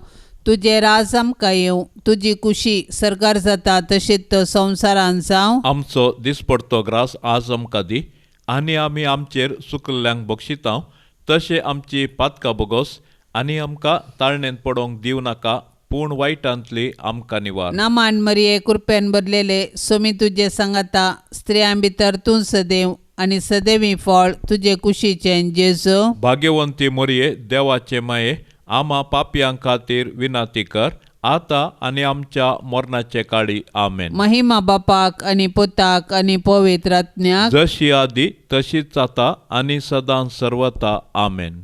तुझे राज आमकां येवं, तुजी कुशी सरकार जाता तशीच संवसारांत जावं. आमचो दिसपडतो ग्रास आज आमकां दी, आनी आमी आमचेर चुकल्ल्यांक बक्षितांव, तशें आमची पातकां बोगोस, आनी आमकां ताळणेंत पडोवंक दिवं नाका, पूण वायटांतली आमकां निवार. नामान मरिये कृपेन भरलेले, सोमी तुजे सांगाता, स्त्रियां भितर तूं सदैव, आनी सदैवी फळ तुजे कुशीचें जेजू. भाग्यवंती मोरये, देवाचे माये, आमा पापयां खातीर विनाती कर, आता आनी आमच्या मरणाचे काळी. आमेन. महिमा बापाक आनी पुताक आनी पवित्र आत्म्याक, जशी आदी तशीच आता आनी सदां सर्वता. आमेन.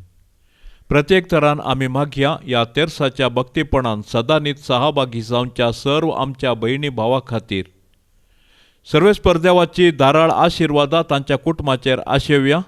प्रत्येक तरान आमी मागया या तेरसाच्या भक्तीपणान सदांनीच सहभागी जावच्या सर्व आमच्या भयणी भावा खातीर. सर्वेस्पर देवाची धाराळ आशिर्वादा तांच्या कुटुंबाचेर आशेव्या.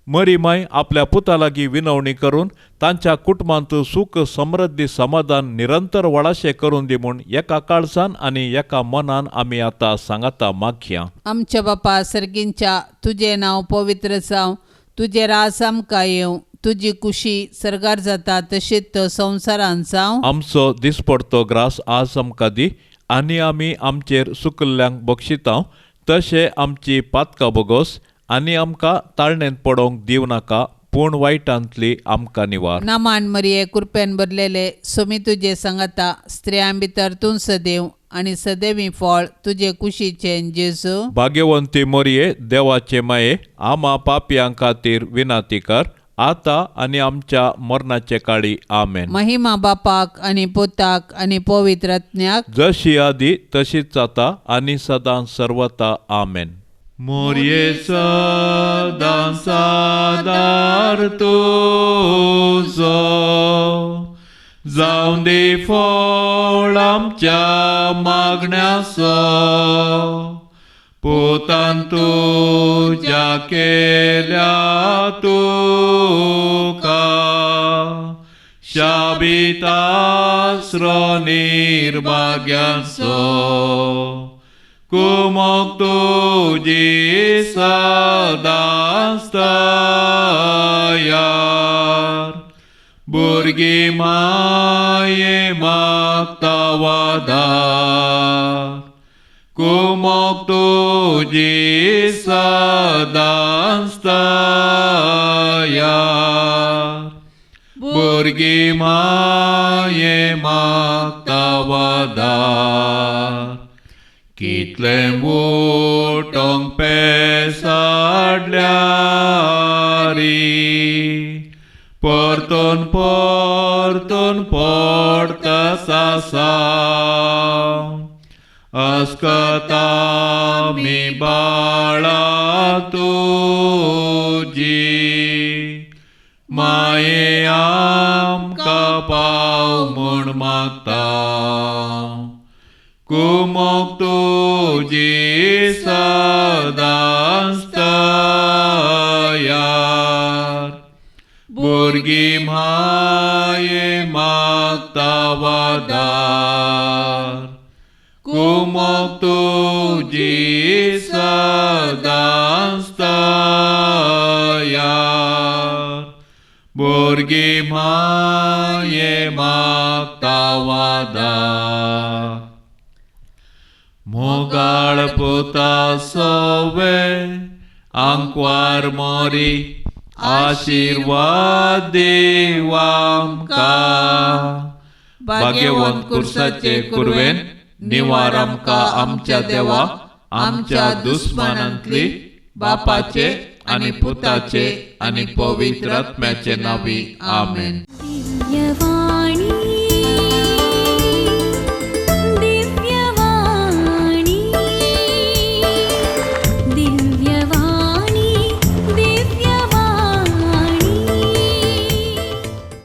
मरी माय आपल्या पुता लागीं विनवणी करून तांच्या कुटुंबांत सुख समृद्धी समाधान निरंतर वळाशे करून दी म्हूण एका काळजान आनी एका मनान आमी आतां सांगाता मागया. आमच्या बापा सर्गींच्या तुझे नांव पवित्र जावं, तुझे राज आमकां येवं, तुजी कुशी सरकार जाता तशीच संवसारांत जावं. आमचो दिसपडतो ग्रास आज आमकां दी, आनी आमी आमचेर चुकल्ल्यांक बक्षितांव, तशें आमची पातकां बोगोस, आनी आमकां ताळणेंत पडोवंक दिवं नाका, पूण वायटांतली आमकां निवार. नामान मरिये कृपेन भरलेले, सोमी तुजे सांगाता, स्त्रियां भितर तूं सदैव, आनी सदैवी फळ तुजे कुशीचें जेजू. भाग्यवंती मोरये, देवाचे माये, आमा पापयां खातीर विनाती कर, आता आनी आमच्या मरणाचे काळी. आमेन. महिमा बापाक आनी पुताक आनी पवित्र आत्म्याक, जशी आदी तशीच आता आनी सदां सर्वता. आमेन. मोरये सदां सादार तुजो, जावं दे फळ आमच्या मागण्याचो, पोतान तुज्या केल्या तुका, शाबित आसरो निर्भाग्याचो, कुमोक तुजी सदांच तयार, भुरगीं माये मागता वादार, कुमोक तुजी सदांच तयार, भुरगीं माये मागता वादार. कितलें उठोंक पेसाडल्यारी, परतून परतून पडता सासांव, अस्कता मी बाळा तुजी, माये आमकां पाव म्हूण मागता, कुमोक तुजी सदांच तयार, भुरगीं माये मागता वादार, कुमोक तुजी सदांच तयार, भुरगीं माये मागता वादार. मोगाळ पुता सोवे आंकवार मोरी, आशीर्वाद देव आमकां. भाग्यवंत कुर्साचे कुरवेन निवार आमकां आमच्या देवा, आमच्या दुस्मानांतली बापाचे आनी पुताचे आनी पवित्र आत्म्याचे नावी आमेन. दिव्यवाणी